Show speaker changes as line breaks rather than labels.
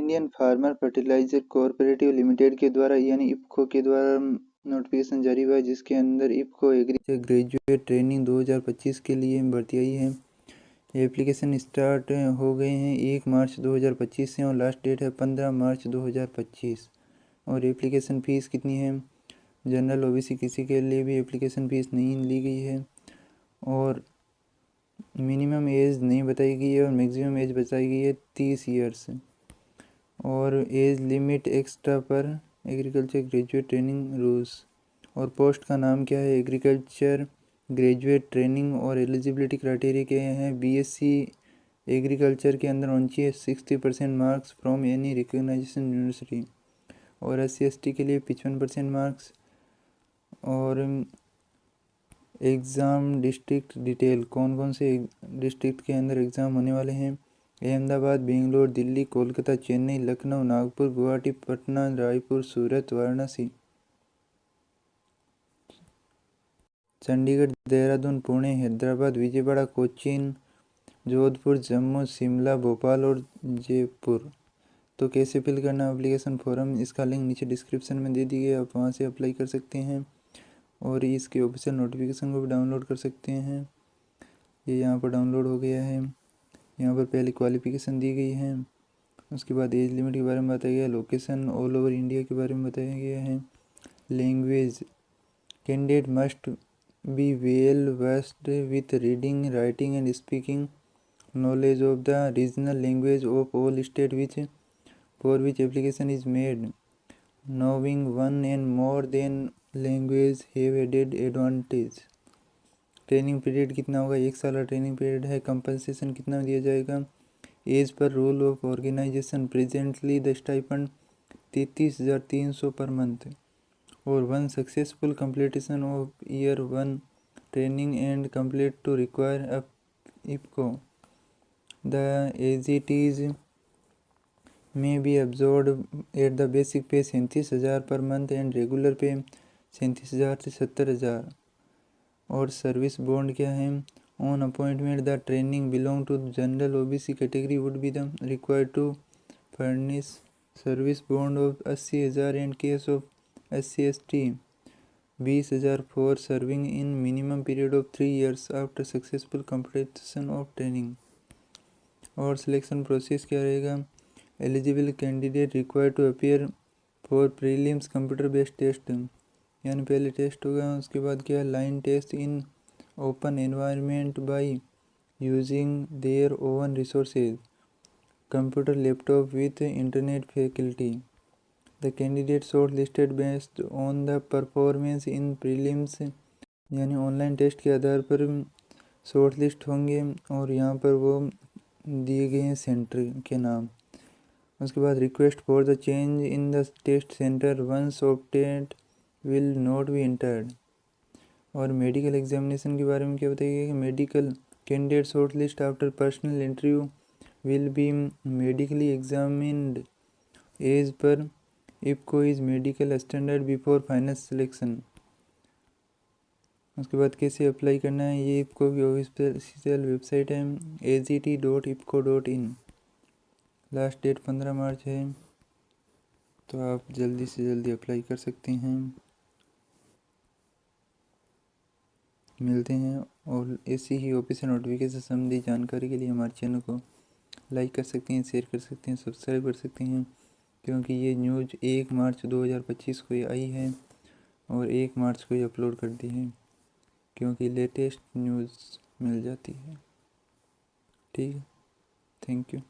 Indian farmer fertiliser cooperative limited के द्वारा यानी इफ्को के द्वारा नोटिफिकेशन जारी हुआ है, जिसके अंदर इफ्को एग्रीकल्चर ग्रेजुएट ट्रेनिंग 2025 के लिए भर्ती आई है। एप्लीकेशन स्टार्ट हो गए हैं 1 मार्च 2025 से और लास्ट डेट है 15 मार्च 2025। और एप्लीकेशन फ़ीस कितनी है? जनरल ओबीसी किसी के लिए भी एप्लीकेशन फ़ीस नहीं ली गई है और मिनिमम एज नहीं बताई गई है और मैक्सिमम एज बताई गई है 30 ईयर्स। और एज लिमिट एक्स्ट्रा पर एग्रीकल्चर ग्रेजुएट ट्रेनिंग रूल्स। और पोस्ट का नाम क्या है? Agriculture graduate training. और एलिजिबिलिटी क्राइटेरिया क्या है? बीएससी एग्रीकल्चर के अंदर होनी चाहिए 60% marks from any recognisation university. और SC/ST के लिए 55% मार्क्स। और एग्ज़ाम डिस्ट्रिक्ट डिटेल, कौन कौन से डिस्ट्रिक्ट के अंदर एग्ज़ाम होने वाले हैं? अहमदाबाद, बेंगलोर, दिल्ली, कोलकाता, चेन्नई, लखनऊ, नागपुर, गुवाहाटी, पटना, रायपुर, सूरत, वाराणसी, चंडीगढ़, देहरादून, पुणे, हैदराबाद, विजयवाड़ा, कोचीन, जोधपुर, जम्मू, शिमला, भोपाल और जयपुर। तो कैसे फिल करना एप्लीकेशन फॉर्म, इसका लिंक नीचे डिस्क्रिप्शन में दे दी गई है, आप वहाँ से अप्लाई कर सकते हैं और इसके ऑफिशियल नोटिफिकेशन को भी डाउनलोड कर सकते हैं। ये यहाँ पर डाउनलोड हो गया है। यहाँ पर पहले क्वालिफ़िकेशन दी गई है, उसके बाद एज लिमिट के बारे में बताया गया है, लोकेशन ऑल ओवर इंडिया के बारे में बताया गया है। Language, candidate must be well versed with reading, writing and speaking, knowledge of the regional language of all state for which application is made. Knowing one and more than language have added advantage. Training period कितना होगा? 1 साल का training period है। Compensation कितना दिया जाएगा? As per rule of organisation, presently the stipend 33,300 per month. और 1 successful completion of year 1 training and complete to require IFFCO. The AGTs may be absorbed at the basic pay 37,000 per month and regular pay 37,000 से 70,000। और service bond क्या है? On appointment the training belong to general OBC category would be the required to furnish service bond of 80,000 and case of SC/ST 20,000 for serving in minimum period of 3 years after successful completion of training. और selection process क्या रहेगा? Eligible candidate required to appear for prelims computer based test, यानी पहले test होगा, उसके बाद क्या? Line test in open environment by using their own resources, computer laptop with internet facility. The candidate short listed based on the performance in prelims, यानी online test के आधार पर short list होंगे और यहाँ पर वो दिए गए हैं सेंटर के नाम। उसके बाद request for the change in the test centre once obtained will not be entered. और मेडिकल एग्जामिनेशन के बारे में क्या बताइए कि medical candidate short list after personal interview will be medically examined as per IFFCO is medical standard before final selection. उसके बाद कैसे अप्लाई करना है? ये इफ्को की ऑफिशियल वेबसाइट है agt.ifco.in। लास्ट डेट 15 मार्च है, तो आप जल्दी से जल्दी अप्लाई कर सकते हैं। मिलते हैं और ऐसी ही ऑफिशियल नोटिफिकेशन संबंधी जानकारी के लिए हमारे चैनल को लाइक कर सकते हैं, शेयर कर सकते हैं, सब्सक्राइब कर सकते हैं, क्योंकि ये न्यूज़ 1 मार्च 2025 को आई है और 1 मार्च को ही अपलोड कर दी है, क्योंकि लेटेस्ट न्यूज़ मिल जाती है। ठीक है, थैंक यू।